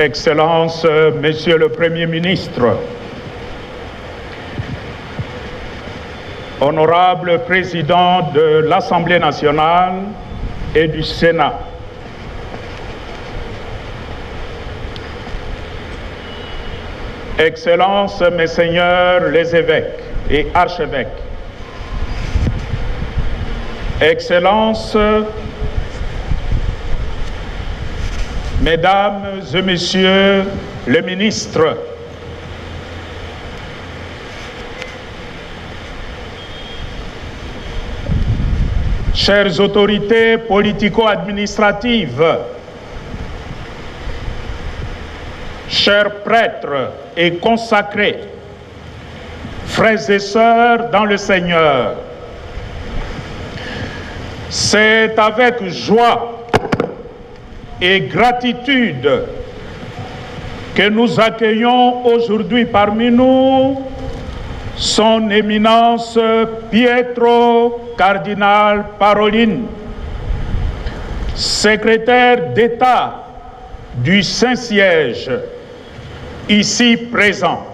Excellences, Monsieur le Premier ministre, Honorable Président de l'Assemblée nationale et du Sénat, Excellences, Messeigneurs les évêques et archevêques, Excellences, Mesdames et Messieurs les ministres, chères autorités politico-administratives, chers prêtres et consacrés, frères et sœurs dans le Seigneur, c'est avec joie et gratitude que nous accueillons aujourd'hui parmi nous son éminence Pietro Cardinal Parolin, secrétaire d'État du Saint-Siège, ici présent.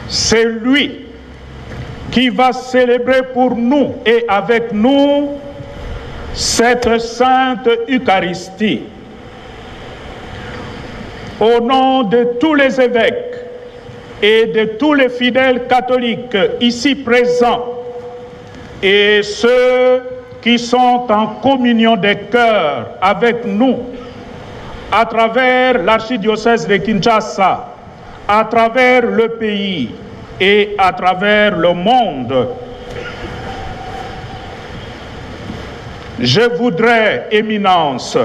C'est lui qui va célébrer pour nous et avec nous cette sainte Eucharistie. Au nom de tous les évêques et de tous les fidèles catholiques ici présents et ceux qui sont en communion des cœurs avec nous à travers l'archidiocèse de Kinshasa, à travers le pays et à travers le monde, je voudrais, Éminence,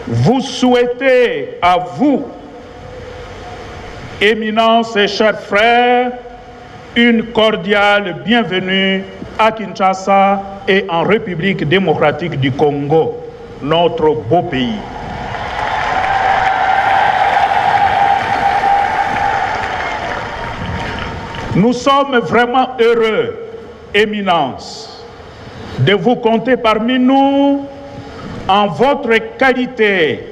vous souhaiter à vous, Éminence et chers frères, une cordiale bienvenue à Kinshasa et en République démocratique du Congo, notre beau pays. Nous sommes vraiment heureux, Éminence, de vous compter parmi nous en votre qualité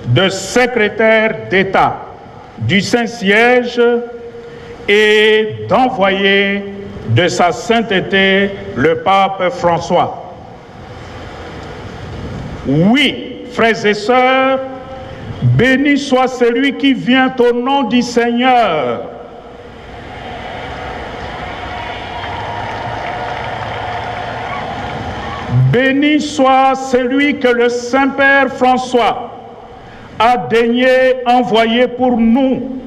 de secrétaire d'État du Saint-Siège et d'envoyé de sa sainteté le pape François. Oui, frères et sœurs, béni soit celui qui vient au nom du Seigneur. Béni soit celui que le Saint-Père François a daigné envoyer pour nous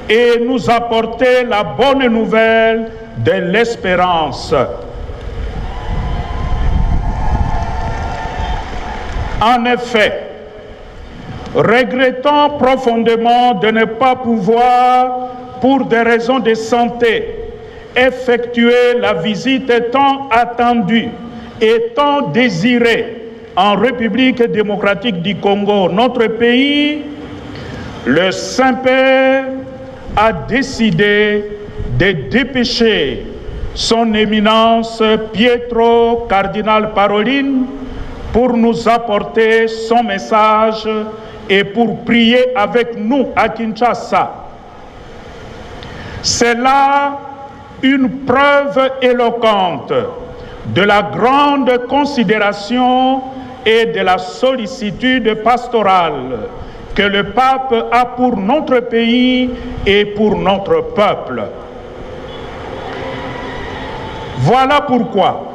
et nous apporter la bonne nouvelle de l'espérance. En effet, regrettant profondément de ne pas pouvoir, pour des raisons de santé, effectuer la visite tant attendue et tant désiré en République démocratique du Congo, notre pays, le Saint-Père a décidé de dépêcher son éminence Pietro Cardinal Parolin pour nous apporter son message et pour prier avec nous à Kinshasa. C'est là une preuve éloquente de la grande considération et de la sollicitude pastorale que le pape a pour notre pays et pour notre peuple. Voilà pourquoi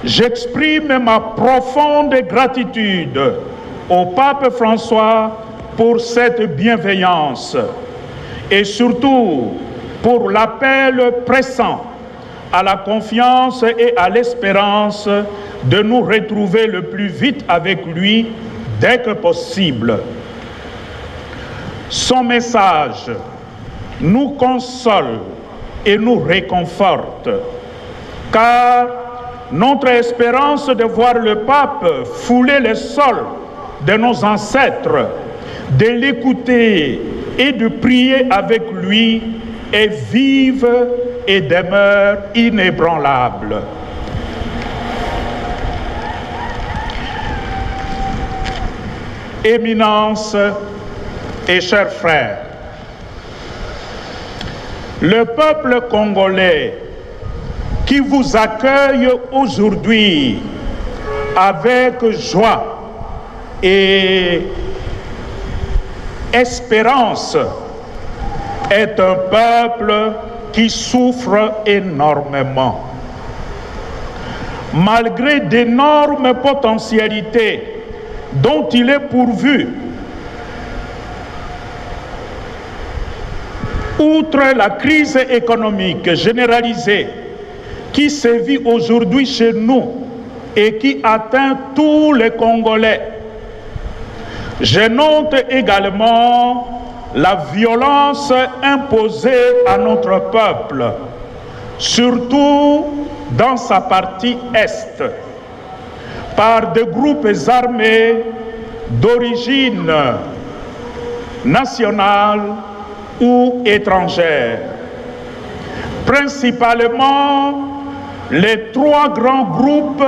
j'exprime ma profonde gratitude au pape François pour cette bienveillance et surtout pour l'appel pressant à la confiance et à l'espérance de nous retrouver le plus vite avec lui dès que possible. Son message nous console et nous réconforte, car notre espérance de voir le pape fouler le sol de nos ancêtres, de l'écouter et de prier avec lui est vive et demeure inébranlable. Éminence et chers frères, le peuple congolais qui vous accueille aujourd'hui avec joie et espérance est un peuple qui souffre énormément. Malgré d'énormes potentialités dont il est pourvu, outre la crise économique généralisée qui sévit aujourd'hui chez nous et qui atteint tous les Congolais, je note également la violence imposée à notre peuple, surtout dans sa partie est, par des groupes armés d'origine nationale ou étrangère. Principalement les trois grands groupes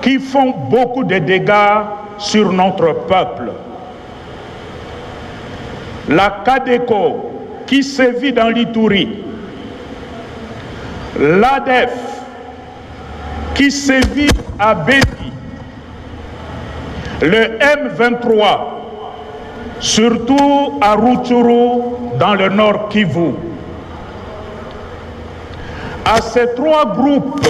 qui font beaucoup de dégâts sur notre peuple. La CADECO qui sévit dans l'Ituri, l'ADEF qui sévit à Béni, le M23, surtout à Rutshuru dans le nord Kivu. À ces trois groupes,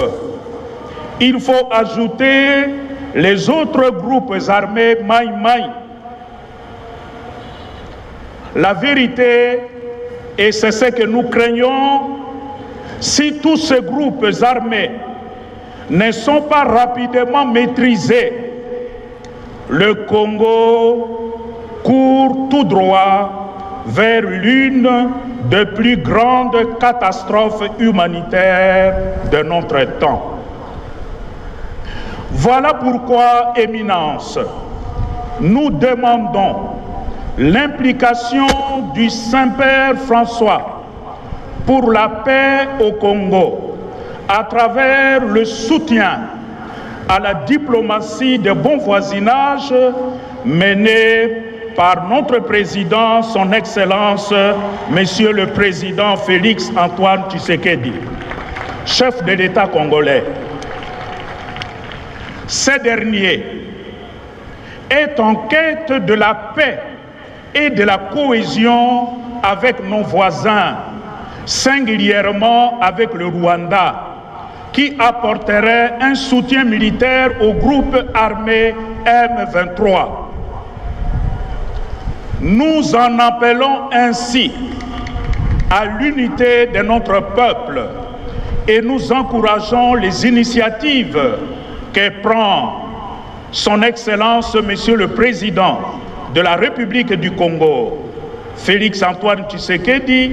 il faut ajouter les autres groupes armés Maï-Maï. La vérité, et c'est ce que nous craignons, si tous ces groupes armés ne sont pas rapidement maîtrisés, le Congo court tout droit vers l'une des plus grandes catastrophes humanitaires de notre temps. Voilà pourquoi, Éminence, nous demandons l'implication du Saint-Père François pour la paix au Congo à travers le soutien à la diplomatie de bon voisinage menée par notre président, son Excellence, Monsieur le Président Félix Antoine Tshisekedi, chef de l'État congolais. Ce dernier est en quête de la paix et de la cohésion avec nos voisins, singulièrement avec le Rwanda, qui apporterait un soutien militaire au groupe armé M23. Nous en appelons ainsi à l'unité de notre peuple et nous encourageons les initiatives que prend son Excellence, Monsieur le Président de la République du Congo, Félix Antoine Tshisekedi,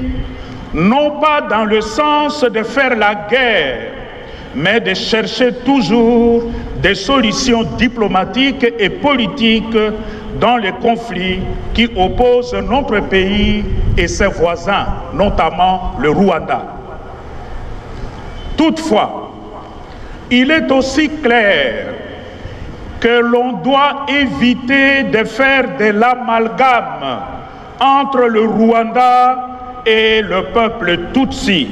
non pas dans le sens de faire la guerre, mais de chercher toujours des solutions diplomatiques et politiques dans les conflits qui opposent notre pays et ses voisins, notamment le Rwanda. Toutefois, il est aussi clair que l'on doit éviter de faire de l'amalgame entre le Rwanda et le peuple Tutsi,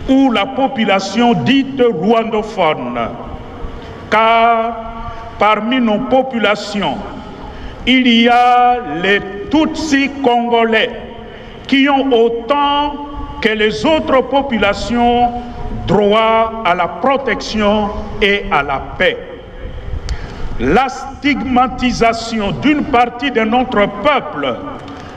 ou la population dite rwandophone, car parmi nos populations, il y a les Tutsis congolais qui ont autant que les autres populations droit à la protection et à la paix. La stigmatisation d'une partie de notre peuple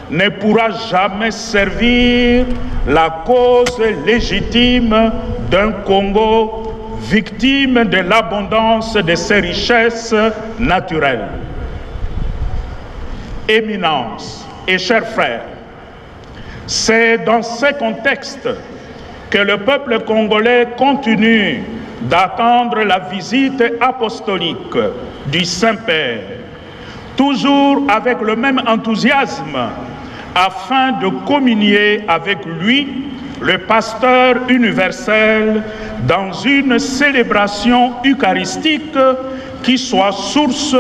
ne pourra jamais servir la cause légitime d'un Congo victime de l'abondance de ses richesses naturelles. Éminence et chers frères, c'est dans ce contexte que le peuple congolais continue d'attendre la visite apostolique du Saint-Père, toujours avec le même enthousiasme, afin de communier avec lui, le pasteur universel, dans une célébration eucharistique qui soit source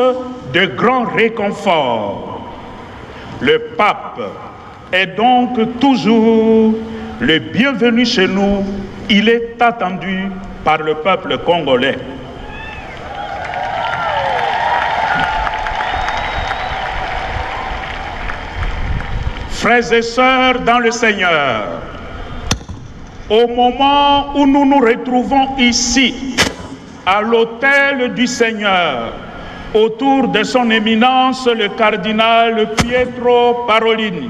de grand réconfort. Le pape est donc toujours le bienvenu chez nous. Il est attendu par le peuple congolais. Frères et sœurs dans le Seigneur, au moment où nous nous retrouvons ici, à l'autel du Seigneur, autour de son éminence le cardinal Pietro Parolin,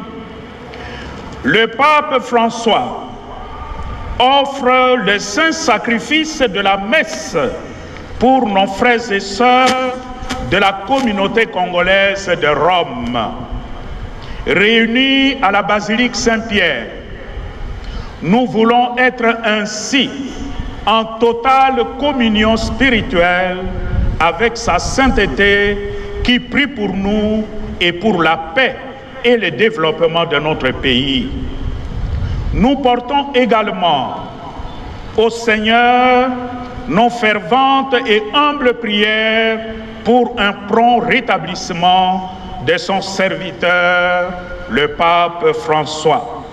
le pape François offre le saint sacrifice de la messe pour nos frères et sœurs de la communauté congolaise de Rome. Réunis à la basilique Saint-Pierre, nous voulons être ainsi en totale communion spirituelle avec sa sainteté qui prie pour nous et pour la paix et le développement de notre pays. Nous portons également au Seigneur nos ferventes et humbles prières pour un prompt rétablissement de son serviteur, le pape François.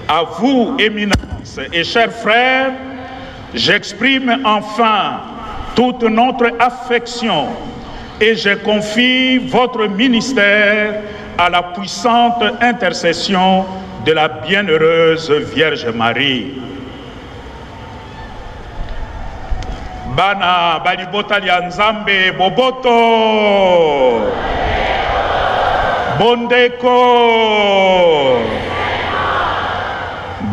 À vous, éminence et chers frères, j'exprime enfin toute notre affection et je confie votre ministère à la puissante intercession de la bienheureuse Vierge Marie. Bana balibota lya Nzambe boboto bondeko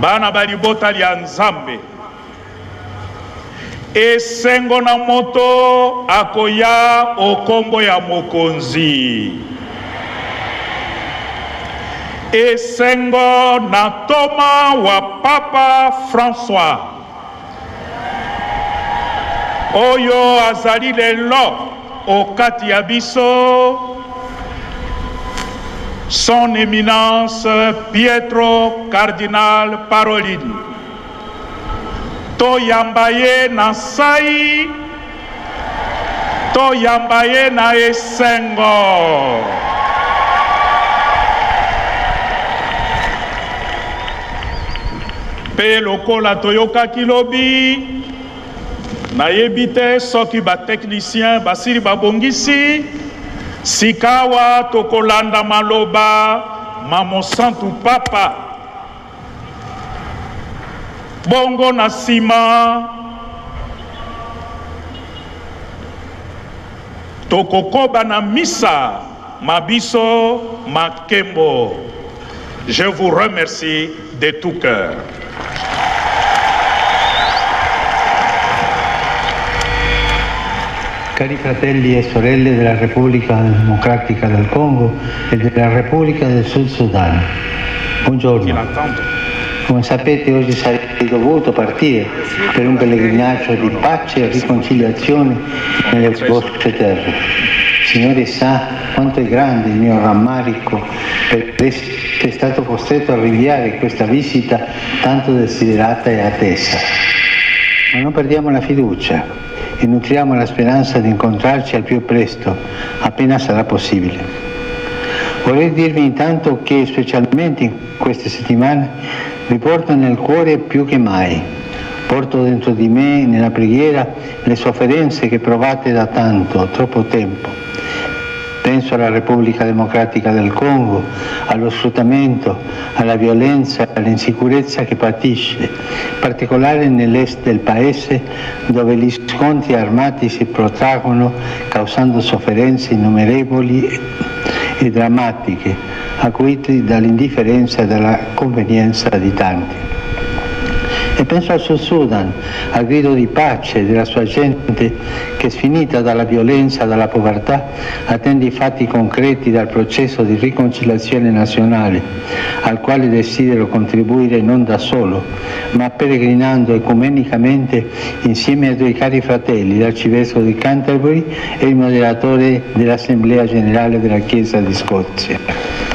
bana balibota lya Nzambe esengo na moto akoya okombo ya mokonzi esengo na toma wa Papa François oyo azali lelo okati ya biso son éminence Pietro Cardinal Parolin. Toyamba ye na sai, toyamba ye na esengo. Pe lokola toyoka kilobi, na yebite soki ba technicien basiri babongisi, sikawa tokolanda maloba mamo santu papa. Bongo na sima tokokoba na misa mabiso makembo. Je vous remercie de tout cœur. Cari fratelli e sorelle della Repubblica Democratica del Congo e della Repubblica del Sud Sudan, buongiorno. Come sapete, oggi sarei dovuto partire per un pellegrinaggio di pace e riconciliazione nelle vostre terre. Signore sa quanto è grande il mio rammarico per essere stato costretto a rinviare questa visita tanto desiderata e attesa. Ma non perdiamo la fiducia e nutriamo la speranza di incontrarci al più presto, appena sarà possibile. Vorrei dirvi intanto che specialmente in queste settimane vi porto nel cuore più che mai. Porto dentro di me, nella preghiera, le sofferenze che provate da tanto, troppo tempo. Penso alla Repubblica Democratica del Congo, allo sfruttamento, alla violenza, all'insicurezza che patisce, in particolare nell'est del paese dove gli scontri armati si protraggono causando sofferenze innumerevoli e drammatiche, acuite dall'indifferenza e dalla convenienza di tanti. E penso al Sud Sudan, al grido di pace della sua gente che, sfinita dalla violenza, dalla povertà, attende i fatti concreti dal processo di riconciliazione nazionale, al quale desidero contribuire non da solo, ma peregrinando ecumenicamente insieme ai due cari fratelli, l'arcivescovo di Canterbury e il moderatore dell'Assemblea Generale della Chiesa di Scozia.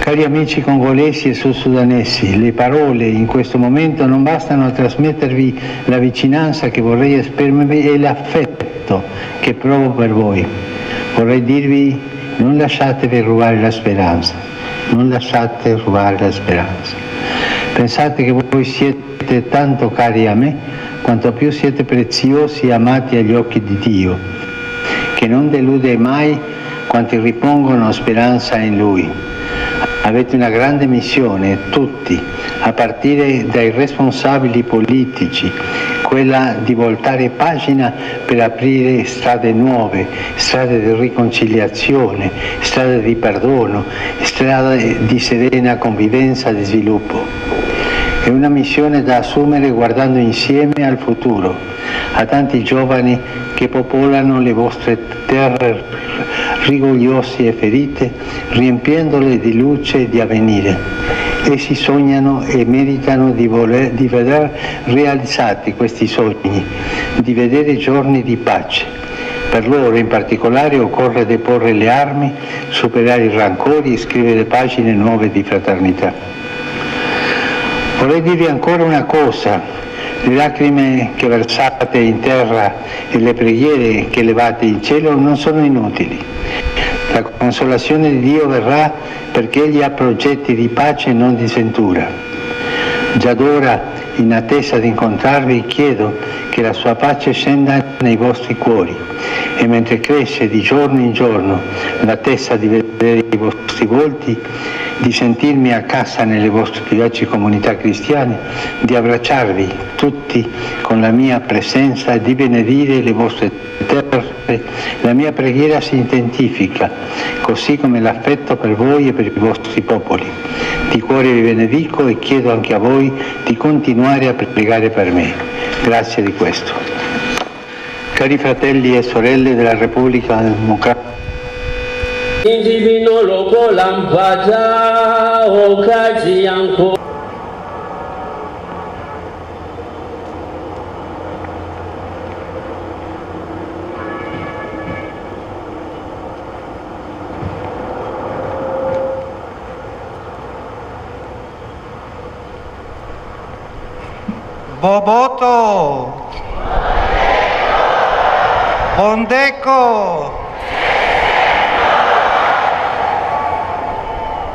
Cari amici congolesi e sudsudanesi, le parole in questo momento non bastano a trasmettervi la vicinanza che vorrei esprimervi e l'affetto che provo per voi. Vorrei dirvi: non lasciatevi rubare la speranza, non lasciate rubare la speranza. Pensate che voi siete tanto cari a me, quanto più siete preziosi e amati agli occhi di Dio, che non delude mai quanti ripongono speranza in Lui. Avete una grande missione, tutti, a partire dai responsabili politici, quella di voltare pagina per aprire strade nuove, strade di riconciliazione, strade di perdono, strade di serena convivenza e di sviluppo. È una missione da assumere guardando insieme al futuro, a tanti giovani che popolano le vostre terre rigogliose e ferite, riempiendole di luce e di avvenire. Essi sognano e meritano di veder realizzati questi sogni, di vedere giorni di pace. Per loro in particolare occorre deporre le armi, superare i rancori e scrivere pagine nuove di fraternità. Vorrei dirvi ancora una cosa: le lacrime che versate in terra e le preghiere che levate in cielo non sono inutili. La consolazione di Dio verrà perché Egli ha progetti di pace e non di sventura. Già d'ora, in attesa di incontrarvi, chiedo che la sua pace scenda nei vostri cuori e mentre cresce di giorno in giorno l'attesa di vedere i vostri volti, di sentirmi a casa nelle vostre vivaci comunità cristiane, di abbracciarvi tutti con la mia presenza e di benedire le vostre terre, la mia preghiera si intensifica, così come l'affetto per voi e per i vostri popoli. Di cuore vi benedico e chiedo anche a voi di continuare a pregare per me. Grazie di questo. Cari fratelli e sorelle della Repubblica Democratica, Boboto, Bondeko,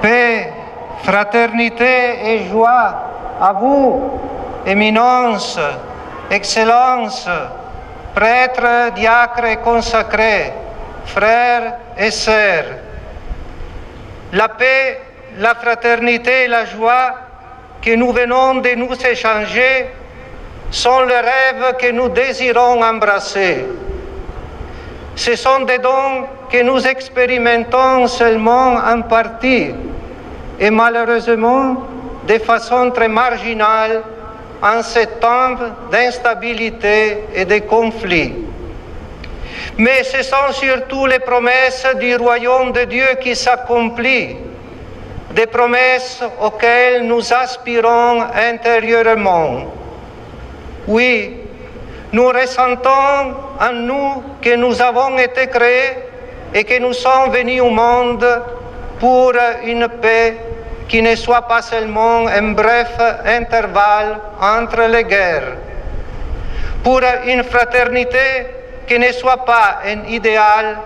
paix, fraternité et joie à vous, éminence, excellence, prêtres, diacres et consacrés, frères et sœurs. La paix, la fraternité et la joie que nous venons de nous échanger sont les rêves que nous désirons embrasser. Ce sont des dons que nous expérimentons seulement en partie et malheureusement de façon très marginale en ces temps d'instabilité et de conflits. Mais ce sont surtout les promesses du royaume de Dieu qui s'accomplissent, des promesses auxquelles nous aspirons intérieurement. Oui, nous ressentons en nous que nous avons été créés et que nous sommes venus au monde pour une paix qui ne soit pas seulement un bref intervalle entre les guerres, pour une fraternité qui ne soit pas un idéal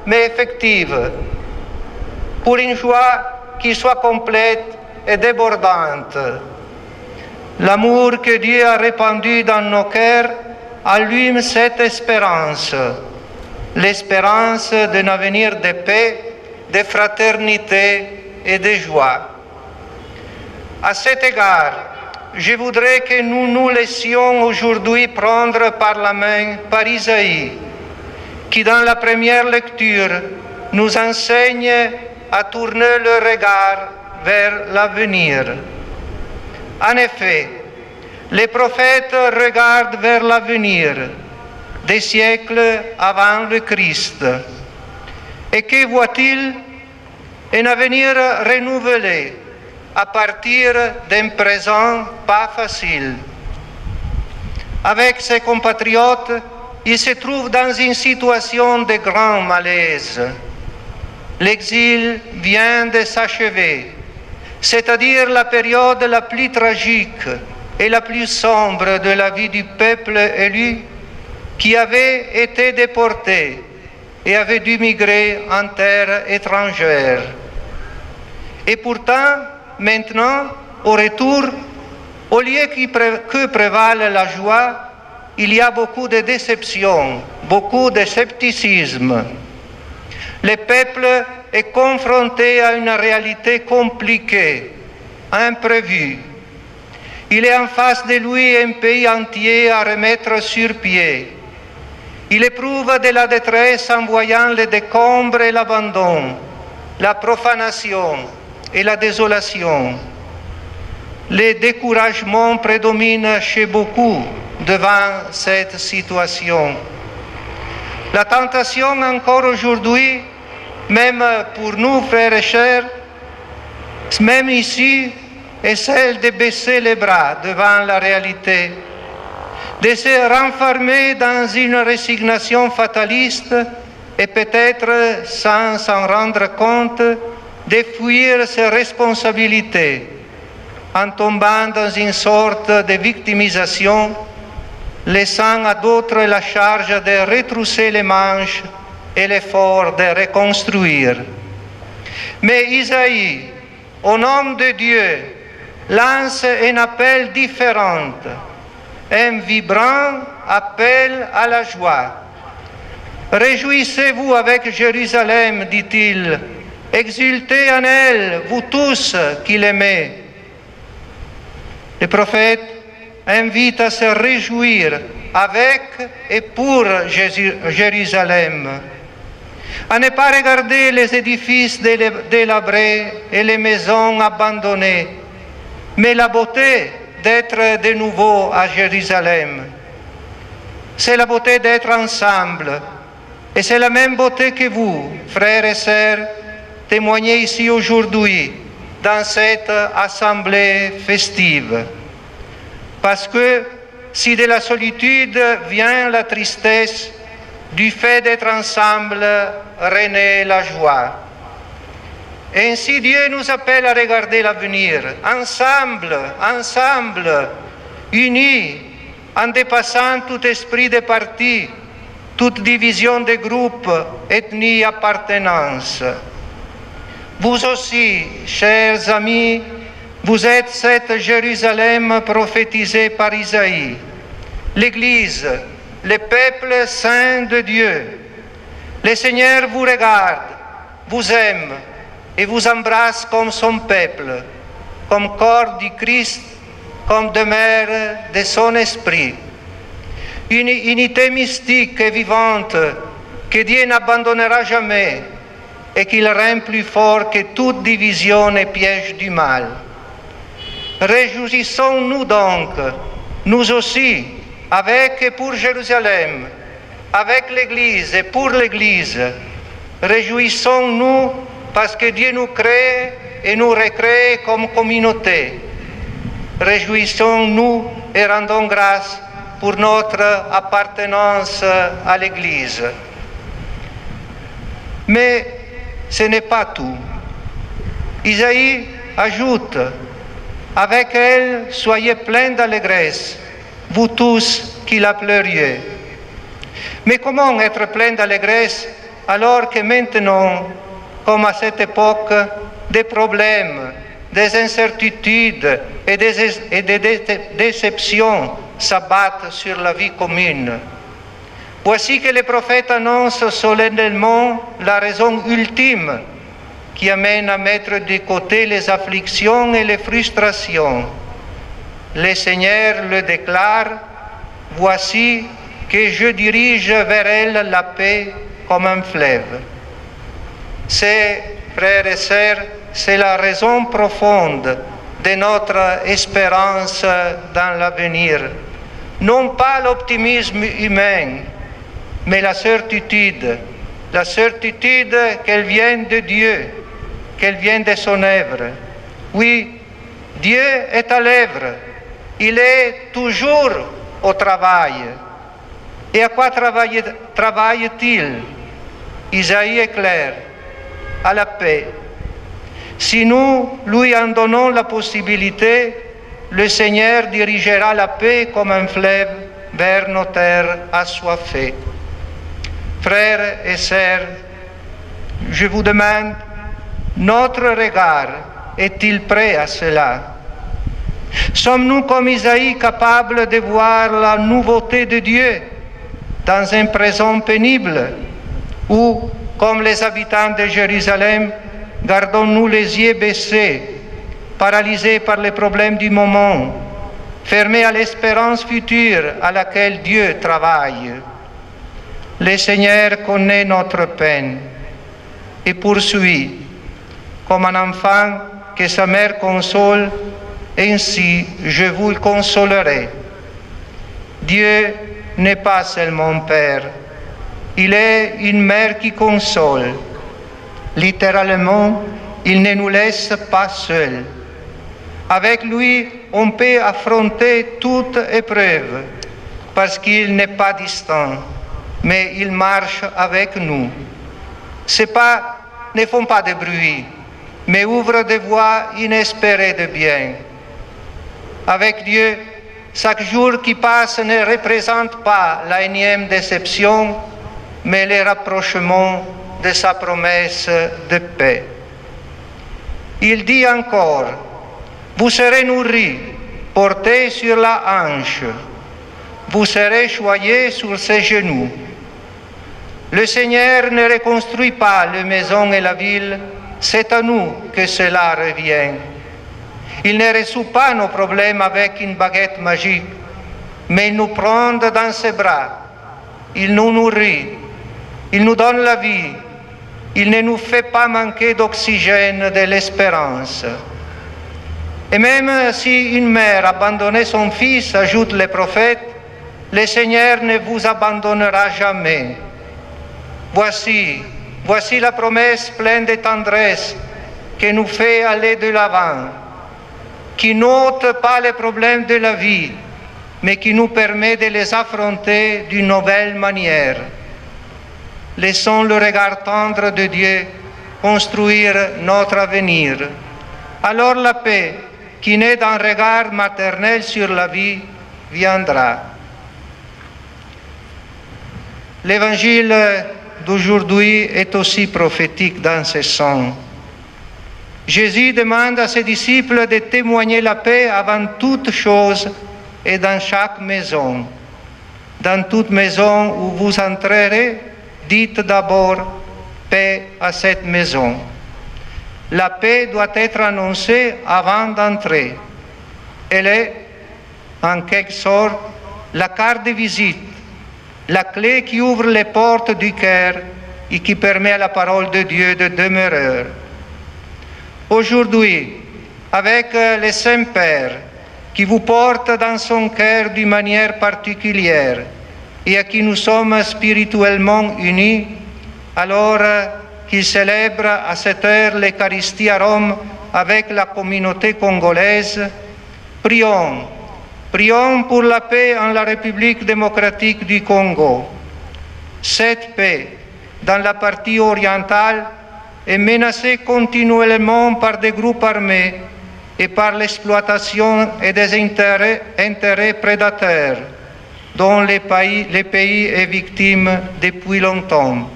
mais effective, pour une joie qui soit complète et débordante. L'amour que Dieu a répandu dans nos cœurs allume cette espérance, l'espérance d'un avenir de paix, de fraternité et de joie. À cet égard, je voudrais que nous nous laissions aujourd'hui prendre par la main par Isaïe, qui dans la première lecture nous enseigne à tourner le regard vers l'avenir. En effet, les prophètes regardent vers l'avenir, des siècles avant le Christ. Et que voit-il? Un avenir renouvelé à partir d'un présent pas facile. Avec ses compatriotes, il se trouve dans une situation de grand malaise. L'exil vient de s'achever, c'est-à-dire la période la plus tragique et la plus sombre de la vie du peuple élu qui avait été déporté et avait dû migrer en terre étrangère. Et pourtant, maintenant, au retour, au lieu que prévale la joie, il y a beaucoup de déception, beaucoup de scepticisme. Le peuple est confronté à une réalité compliquée, imprévue. Il est en face de lui un pays entier à remettre sur pied. Il éprouve de la détresse en voyant les décombres et l'abandon, la profanation et la désolation. Le découragement prédomine chez beaucoup devant cette situation. La tentation encore aujourd'hui, même pour nous, frères et sœurs, même ici, est celle de baisser les bras devant la réalité, de se renfermer dans une résignation fataliste et peut-être, sans s'en rendre compte, de fuir ses responsabilités en tombant dans une sorte de victimisation, laissant à d'autres la charge de retrousser les manches et l'effort de reconstruire. Mais Isaïe, au nom de Dieu, lance un appel différent, un vibrant appel à la joie. Réjouissez-vous avec Jérusalem, dit-il, exultez en elle, vous tous qui l'aimez. Le prophète invite à se réjouir avec et pour Jérusalem, à ne pas regarder les édifices délabrés et les maisons abandonnées, mais la beauté d'être de nouveau à Jérusalem. C'est la beauté d'être ensemble, et c'est la même beauté que vous, frères et sœurs, témoignez ici aujourd'hui, dans cette assemblée festive. Parce que si de la solitude vient la tristesse, du fait d'être ensemble renaît la joie. Ainsi Dieu nous appelle à regarder l'avenir, ensemble, unis, en dépassant tout esprit de parti, toute division de groupe, ethnie, appartenance. Vous aussi, chers amis, vous êtes cette Jérusalem prophétisée par Isaïe, l'Église, le peuple saint de Dieu. Le Seigneur vous regarde, vous aime et vous embrasse comme son peuple, comme corps du Christ, comme demeure de son esprit. Une unité mystique et vivante que Dieu n'abandonnera jamais et qu'il rend plus fort que toute division et piège du mal. Réjouissons-nous donc, nous aussi, avec et pour Jérusalem, avec l'Église et pour l'Église. Réjouissons-nous parce que Dieu nous crée et nous recrée comme communauté. Réjouissons-nous et rendons grâce pour notre appartenance à l'Église. Mais ce n'est pas tout. Isaïe ajoute, avec elle, soyez pleins d'allégresse, vous tous qui la pleuriez. Mais comment être plein d'allégresse alors que maintenant, comme à cette époque, des problèmes, des incertitudes et des déceptions s'abattent sur la vie commune? Voici que le prophète annonce solennellement la raison ultime qui amène à mettre de côté les afflictions et les frustrations. Le Seigneur le déclare, « Voici que je dirige vers elle la paix comme un fleuve. » C'est, frères et sœurs, c'est la raison profonde de notre espérance dans l'avenir. Non pas l'optimisme humain, mais la certitude qu'elle vient de Dieu, qu'elle vient de son œuvre. Oui, Dieu est à l'œuvre, il est toujours au travail. Et à quoi travaille-t-il? Isaïe est clair, à la paix. Si nous lui en donnons la possibilité, le Seigneur dirigera la paix comme un fleuve vers nos terres assoiffées. Frères et sœurs, je vous demande, notre regard est-il prêt à cela? Sommes-nous comme Isaïe capables de voir la nouveauté de Dieu dans un présent pénible? Ou, comme les habitants de Jérusalem, gardons-nous les yeux baissés, paralysés par les problèmes du moment, fermés à l'espérance future à laquelle Dieu travaille? Le Seigneur connaît notre peine et poursuit, comme un enfant que sa mère console, ainsi je vous le consolerai. Dieu n'est pas seulement Père, il est une mère qui console. Littéralement, il ne nous laisse pas seuls. Avec lui, on peut affronter toute épreuve, parce qu'il n'est pas distant, mais il marche avec nous. Ne font pas de bruit, mais ouvrent des voies inespérées de bien. Avec Dieu, chaque jour qui passe ne représente pas la énième déception, mais le rapprochement de sa promesse de paix. Il dit encore, vous serez nourris, portés sur la hanche, vous serez choyés sur ses genoux. Le Seigneur ne reconstruit pas les maisons et la ville, c'est à nous que cela revient. Il ne résout pas nos problèmes avec une baguette magique, mais il nous prend dans ses bras, il nous nourrit, il nous donne la vie, il ne nous fait pas manquer d'oxygène, de l'espérance. Et même si une mère abandonnait son fils, ajoute le prophète, le Seigneur ne vous abandonnera jamais. Voici la promesse pleine de tendresse qui nous fait aller de l'avant, qui n'ôte pas les problèmes de la vie, mais qui nous permet de les affronter d'une nouvelle manière. Laissons le regard tendre de Dieu construire notre avenir. Alors la paix, qui naît d'un regard maternel sur la vie, viendra. L'évangile d'aujourd'hui est aussi prophétique dans ce sens. Jésus demande à ses disciples de témoigner la paix avant toute chose et dans chaque maison. Dans toute maison où vous entrerez, dites d'abord paix à cette maison. La paix doit être annoncée avant d'entrer. Elle est, en quelque sorte, la carte de visite, la clé qui ouvre les portes du cœur et qui permet à la parole de Dieu de demeurer. Aujourd'hui, avec le Saint-Père qui vous porte dans son cœur d'une manière particulière et à qui nous sommes spirituellement unis, alors qu'il célèbre à cette heure l'Eucharistie à Rome avec la communauté congolaise, prions pour la paix en la République démocratique du Congo. Cette paix, dans la partie orientale, est menacée continuellement par des groupes armés et par l'exploitation et des intérêts prédateurs dont le pays est victime depuis longtemps.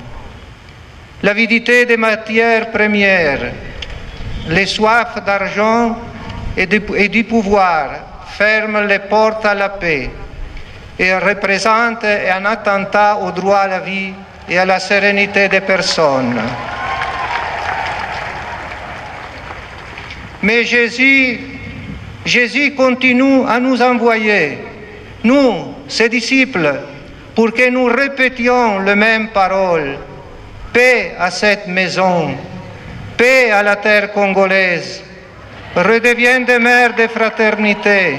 L'avidité des matières premières, les soifs d'argent et du pouvoir ferment les portes à la paix et représentent un attentat au droit à la vie et à la sérénité des personnes. Mais Jésus continue à nous envoyer, nous, ses disciples, pour que nous répétions les mêmes paroles. Paix à cette maison, paix à la terre congolaise, redeviennent des mères de fraternité.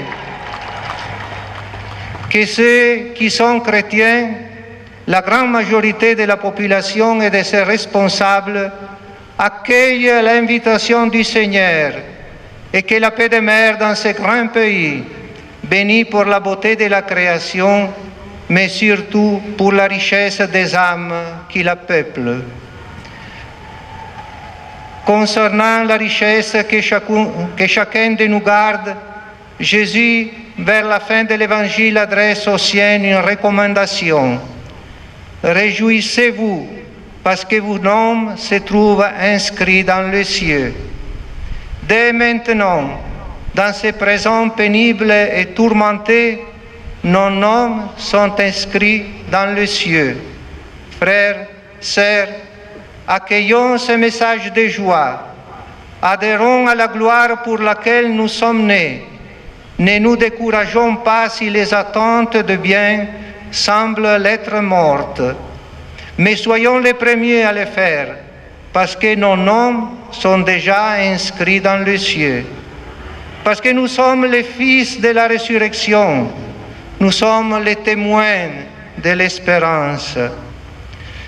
Que ceux qui sont chrétiens, la grande majorité de la population et de ses responsables, accueillent l'invitation du Seigneur et que la paix demeure dans ce grand pays, béni pour la beauté de la création, mais surtout pour la richesse des âmes qui la peuplent. Concernant la richesse que chacun de nous garde, Jésus, vers la fin de l'Évangile, adresse aux siens une recommandation. Réjouissez-vous, parce que vos noms se trouvent inscrits dans les cieux. Dès maintenant, dans ce présent pénible et tourmenté, nos noms sont inscrits dans les cieux. Frères, sœurs, accueillons ce message de joie. Adhérons à la gloire pour laquelle nous sommes nés. Ne nous décourageons pas si les attentes de bien semblent l'être mortes. Mais soyons les premiers à le faire, parce que nos noms sont déjà inscrits dans les cieux. Parce que nous sommes les fils de la résurrection. Nous sommes les témoins de l'espérance.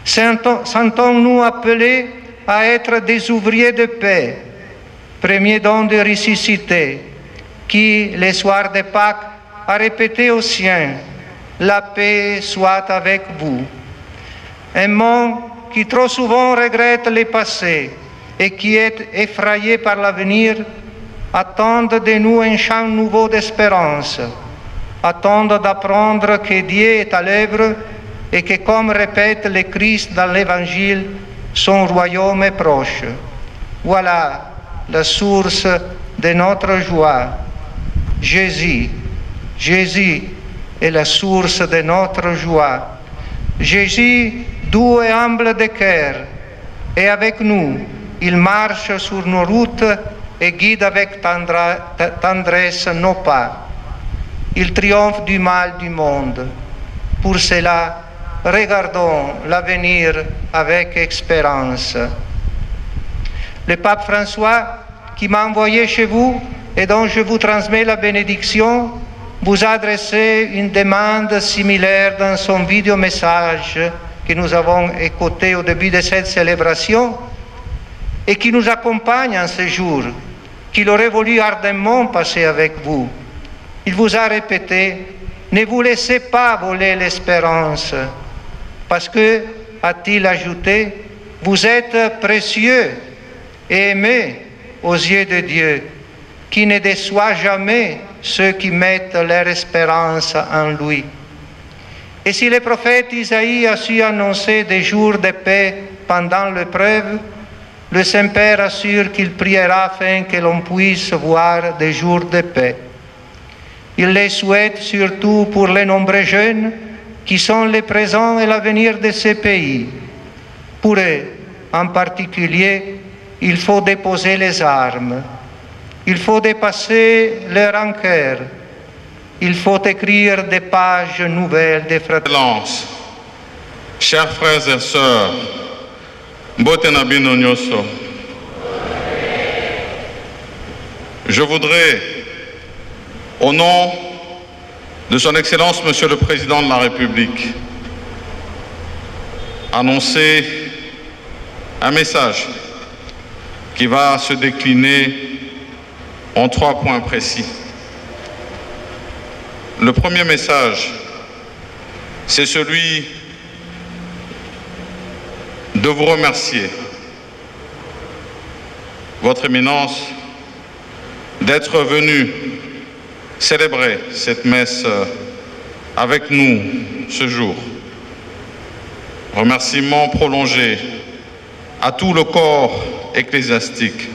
Sentons-nous appelés à être des ouvriers de paix, premier don de ressuscité, qui, le soir de Pâques, a répété aux siens, « La paix soit avec vous ». Un monde qui trop souvent regrette le passé et qui est effrayé par l'avenir, attend de nous un chant nouveau d'espérance, attend d'apprendre que Dieu est à l'œuvre et que, comme répète le Christ dans l'Évangile, son royaume est proche. Voilà la source de notre joie. Jésus est la source de notre joie. Jésus, doux et humble de cœur, est avec nous. Il marche sur nos routes et guide avec tendresse nos pas. Il triomphe du mal du monde. Pour cela, regardons l'avenir avec espérance. Le pape François, qui m'a envoyé chez vous et dont je vous transmets la bénédiction, vous a adressé une demande similaire dans son vidéo-message que nous avons écouté au début de cette célébration et qui nous accompagne en ce jour, qu'il aurait voulu ardemment passer avec vous. Il vous a répété, ne vous laissez pas voler l'espérance, parce que, a-t-il ajouté, vous êtes précieux et aimés aux yeux de Dieu, qui ne déçoit jamais ceux qui mettent leur espérance en lui. Et si le prophète Isaïe a su annoncer des jours de paix pendant l'épreuve, le Saint-Père assure qu'il priera afin que l'on puisse voir des jours de paix. Il les souhaite surtout pour les nombreux jeunes qui sont le présent et l'avenir de ce pays. Pour eux, en particulier, il faut déposer les armes. Il faut dépasser les rancœurs. Il faut écrire des pages nouvelles de fraternité. Chers frères et sœurs, je voudrais, au nom de Son Excellence, Monsieur le Président de la République, annoncer un message qui va se décliner en 3 points précis. Le premier message, c'est celui de vous remercier, Votre Éminence, d'être venu célébrer cette messe avec nous ce jour. Remerciements prolongés à tout le corps ecclésiastique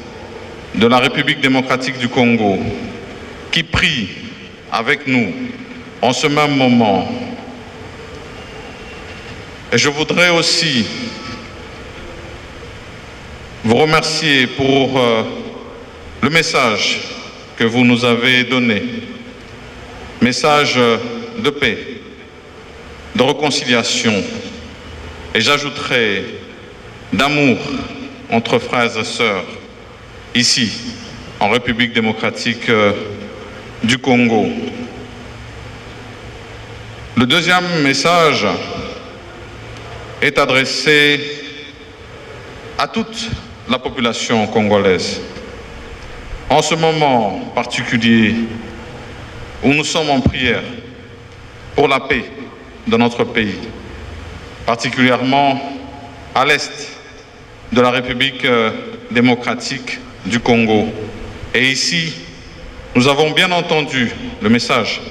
de la République démocratique du Congo qui prie avec nous en ce même moment. Et je voudrais aussi vous remercier pour le message que vous nous avez donné. Message de paix, de réconciliation et j'ajouterai d'amour entre frères et sœurs, ici, en République démocratique du Congo. Le deuxième message est adressé à toute la population congolaise. En ce moment particulier où nous sommes en prière pour la paix de notre pays, particulièrement à l'est de la République démocratique du Congo. Et ici, nous avons bien entendu le message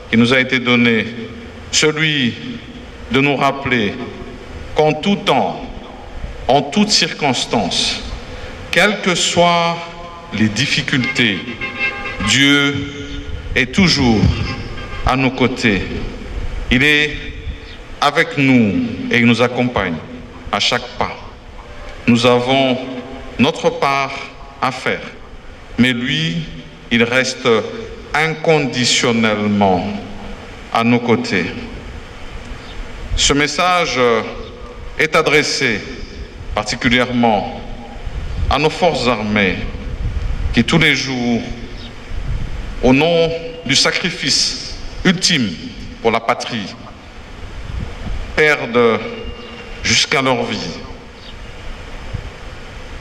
qui nous a été donné, celui de nous rappeler qu'en tout temps, en toutes circonstances, quelles que soient les difficultés, Dieu est toujours à nos côtés. Il est avec nous et il nous accompagne à chaque pas. Nous avons notre part à faire, mais lui, il reste inconditionnellement à nos côtés. Ce message est adressé particulièrement à nos forces armées qui tous les jours, au nom du sacrifice ultime pour la patrie, perdent jusqu'à leur vie.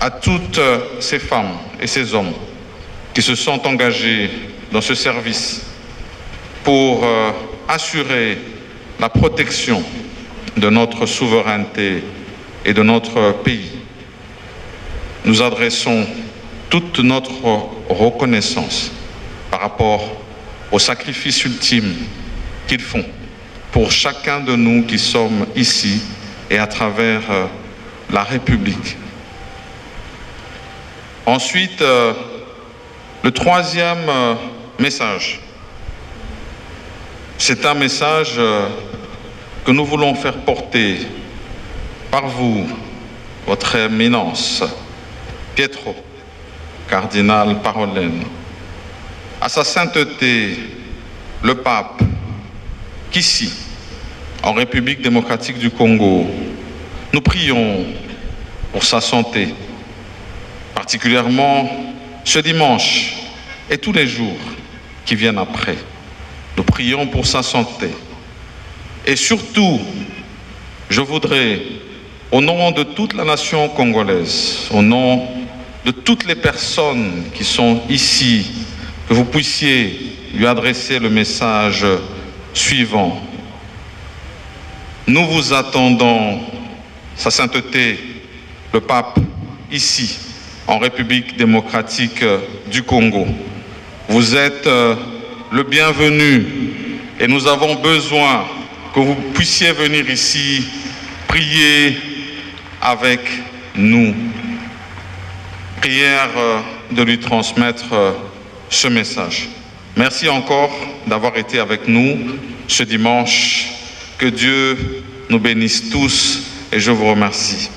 À toutes ces femmes et ces hommes qui se sont engagés dans ce service pour assurer la protection de notre souveraineté et de notre pays. Nous adressons toute notre reconnaissance par rapport au sacrifice ultime qu'ils font pour chacun de nous qui sommes ici et à travers la République. Ensuite, le troisième message, c'est un message que nous voulons faire porter par vous, votre éminence, Pietro, cardinal Parolin, à sa sainteté, le pape, qu'ici, en République démocratique du Congo, nous prions pour sa santé, particulièrement ce dimanche et tous les jours qui viennent après. Nous prions pour sa santé. Et surtout, je voudrais, au nom de toute la nation congolaise, au nom de toutes les personnes qui sont ici, que vous puissiez lui adresser le message suivant. Nous vous attendons, Sa Sainteté, le pape, ici, en République démocratique du Congo. Vous êtes le bienvenu et nous avons besoin que vous puissiez venir ici prier avec nous. Prière de lui transmettre ce message. Merci encore d'avoir été avec nous ce dimanche. Que Dieu nous bénisse tous et je vous remercie.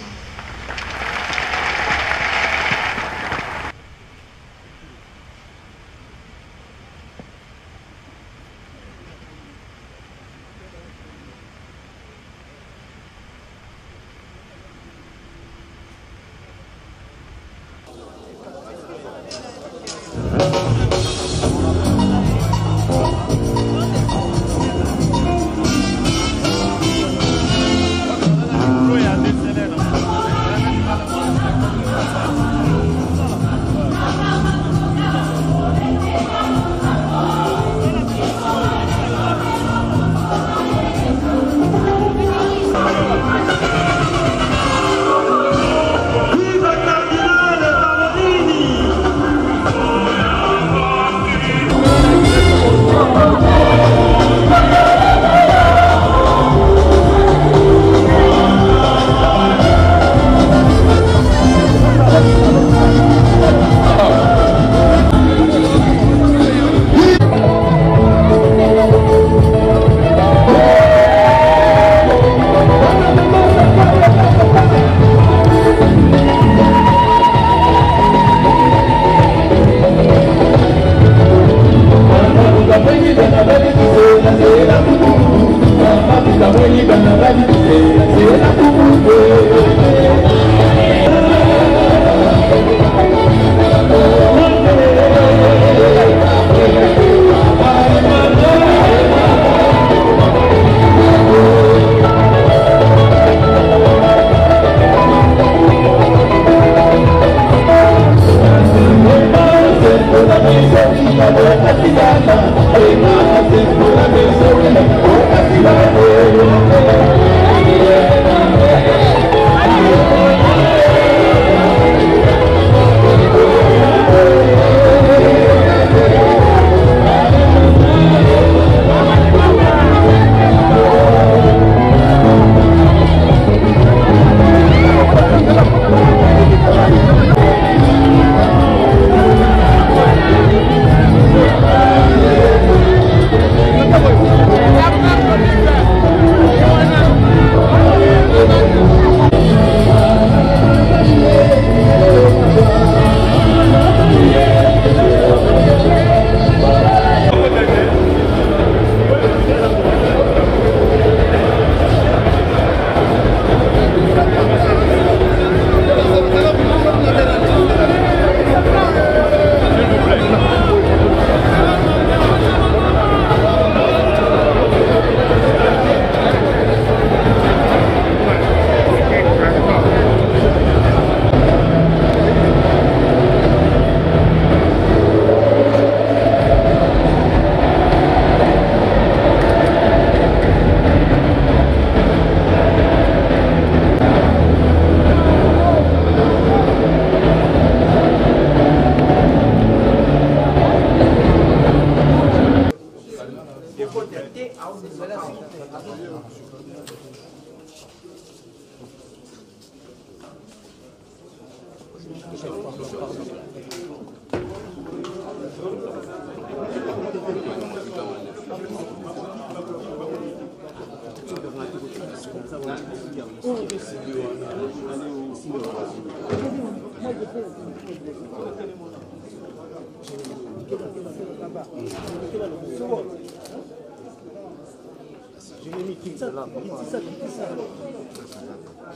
Jérémy, qui dit ça,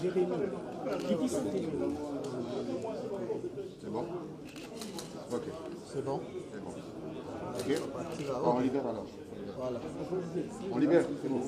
Jérémy, qui dit ça, C'est bon? Ok. C'est bon? C'est bon. Ok. Bon, on libère alors. Voilà. On libère, c'est bon.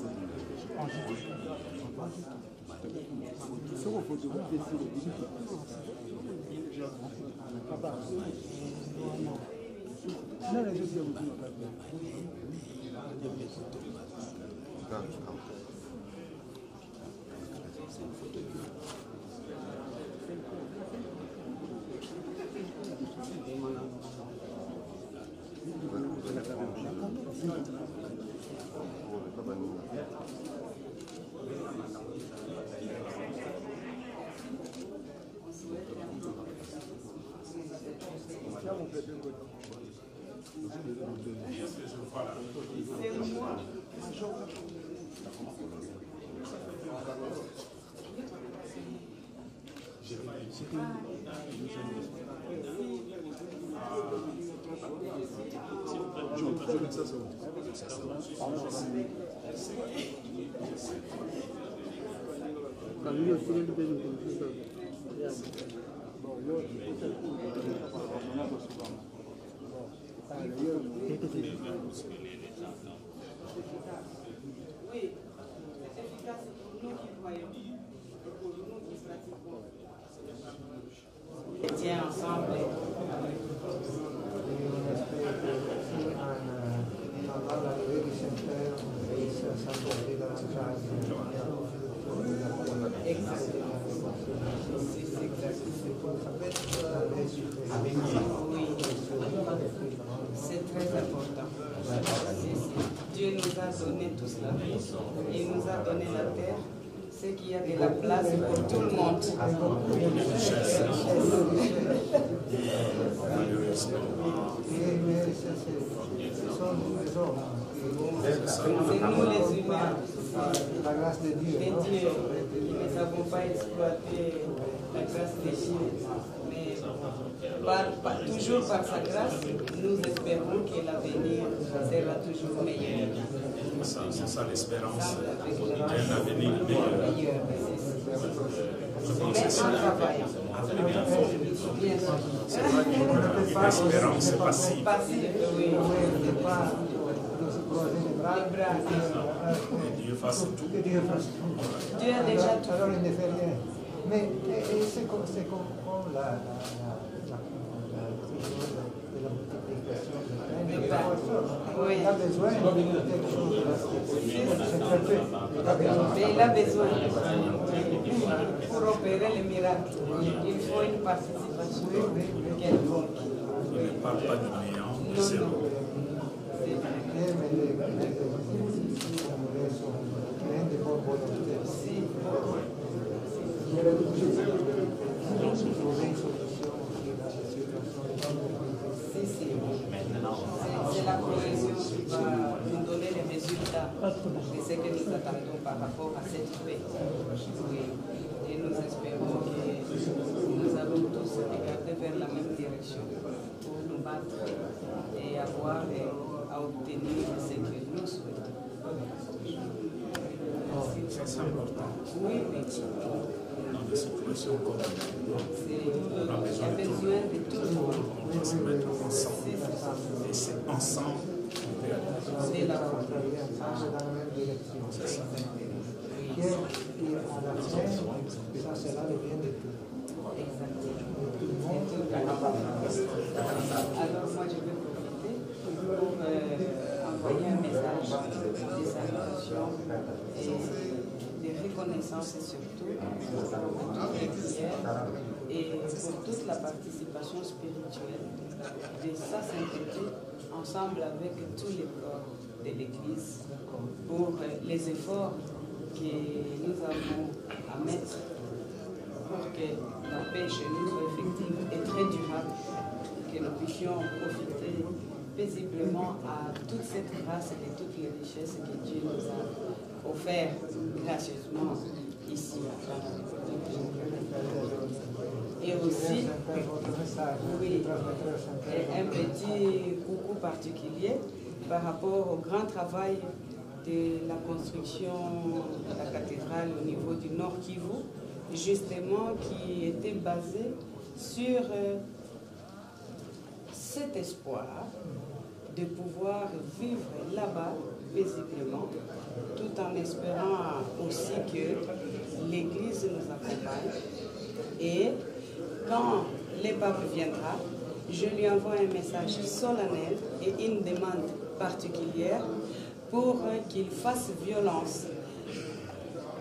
Oui, c'est efficace pour nous qui voyons et pour nous qui pratiquons. On tient ensemble. Oui, c'est très important. Dieu nous a donné tout cela. Il nous a donné la terre, c'est qu'il y a de la place pour tout le monde. C'est nous les humains, la grâce de Dieu. les dieux, qui ne savons pas exploiter la grâce de Dieu. Mais toujours par sa grâce, nous espérons que l'avenir sera toujours meilleur. C'est ça l'espérance d'un avenir meilleur. Mais en travaillant. Bien sûr. L'espérance passive. Passive, oui. Les bras. Et Dieu fasse tout. Dieu fasse tout. Dieu a déjà tout. Alors il ne fait rien. Mais c'est comme la multiplication de pain. Oui. Il a besoin de quelque chose. C'est très peu. Mais il a besoin. Pour opérer les miracles, il faut une participation quelconque. On ne parle pas du néant, du zéro. C'est la cohésion qui va nous donner les résultats de ce que nous attendons par rapport à cette paix. Oui. Et nous espérons que nous allons tous regarder vers la même direction pour nous battre et avoir à obtenir ce que nous souhaitons. C'est important. Oui, oui. Dans des situations comme Il y a besoin de tout le monde. on va se mettre ensemble. Et c'est ensemble qu'on peut aller. C'est la dans la même direction. C'est ça. Et à la fin, ça sera le bien de tout. Alors moi je vais profiter pour envoyer un message de salutation et de reconnaissance surtout pour toutes les prières et pour toute la participation spirituelle de sa sainteté ensemble avec tous les corps de l'Église pour les efforts que nous avons à mettre pour que la paix chez nous soit effective et nous puissions profiter paisiblement à toute cette grâce et toutes les richesses que Dieu nous a offert gracieusement ici dans la République démocratique. Et aussi, oui, un petit coucou particulier par rapport au grand travail de la construction de la cathédrale au niveau du Nord Kivu, justement qui était basé sur cet espoir de pouvoir vivre là-bas paisiblement, tout en espérant aussi que l'Église nous accompagne. Et quand le pape viendra, je lui envoie un message solennel et une demande particulière pour qu'il fasse violence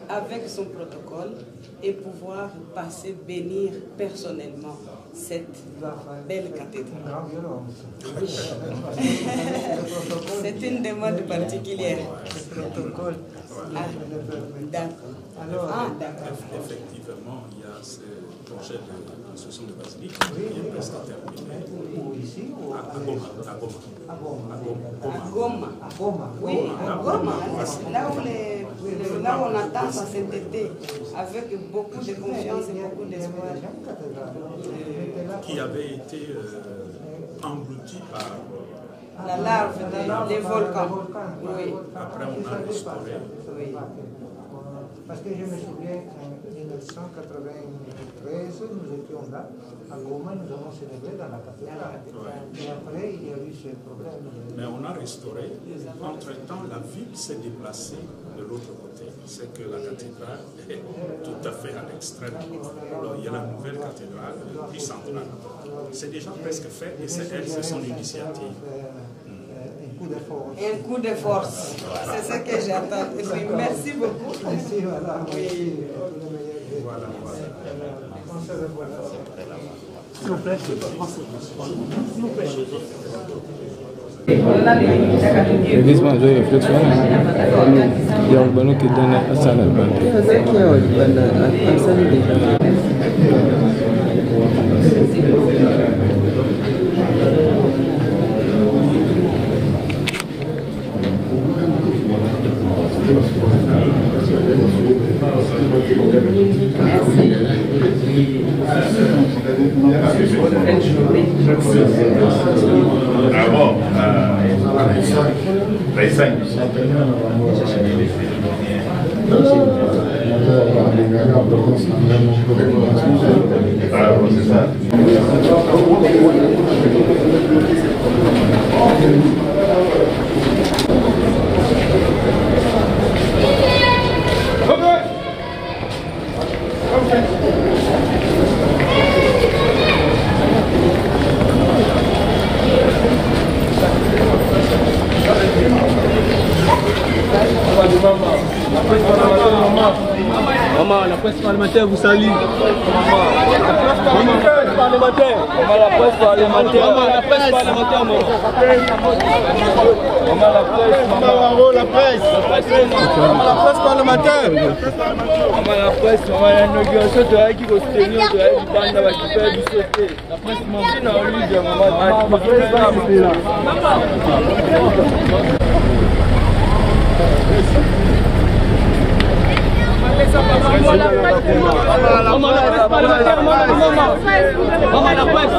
avec son protocole et pouvoir passer bénir personnellement cette belle cathédrale. C'est une demande particulière. Ah, d'accord. Effectivement, il y a ce projet de construction de basilique qui est presque terminé. Ici ou à Goma. Oui, à Goma. Là où on attend ça cet été, avec beaucoup de confiance et beaucoup d'espoir. Qui avait été englouti par la larve des volcans. Oui. Après, on a restauré. Oui. Parce que je me souviens, en 1993, nous étions là, à Goma, nous avons célébré dans la cathédrale. Et après, il y a eu ce problème. Mais on a restauré. Entre-temps, la ville s'est déplacée de l'autre côté. C'est que la cathédrale est tout à fait à l'extrême. Alors, il y a la nouvelle cathédrale, plus centrale. C'est déjà presque fait et c'est elle, c'est son initiative. Un coup de force. C'est ce que j'attends. Oui, merci beaucoup. Merci, voilà. Oui. Voilà. On se revoit là. S'il vous plaît, s'il vous plaît. Elisma ndio reflection ya ubano kidana asana bande. Zaki ya bana asana de. Bravo, c'est ça. Maman, la presse parlementaire vous salue. Maman, la presse parlementaire. Maman, la presse parlementaire. Maman, la presse parlementaire. Maman, la presse. Maman, la presse. Maman, la presse parlementaire. Maman, la presse. Maman, l'inauguration de la qui va se tenir de la bande va qui fait du sauter. La presse maman, dans lui de maman. La presse parlementaire. Maman, la presse.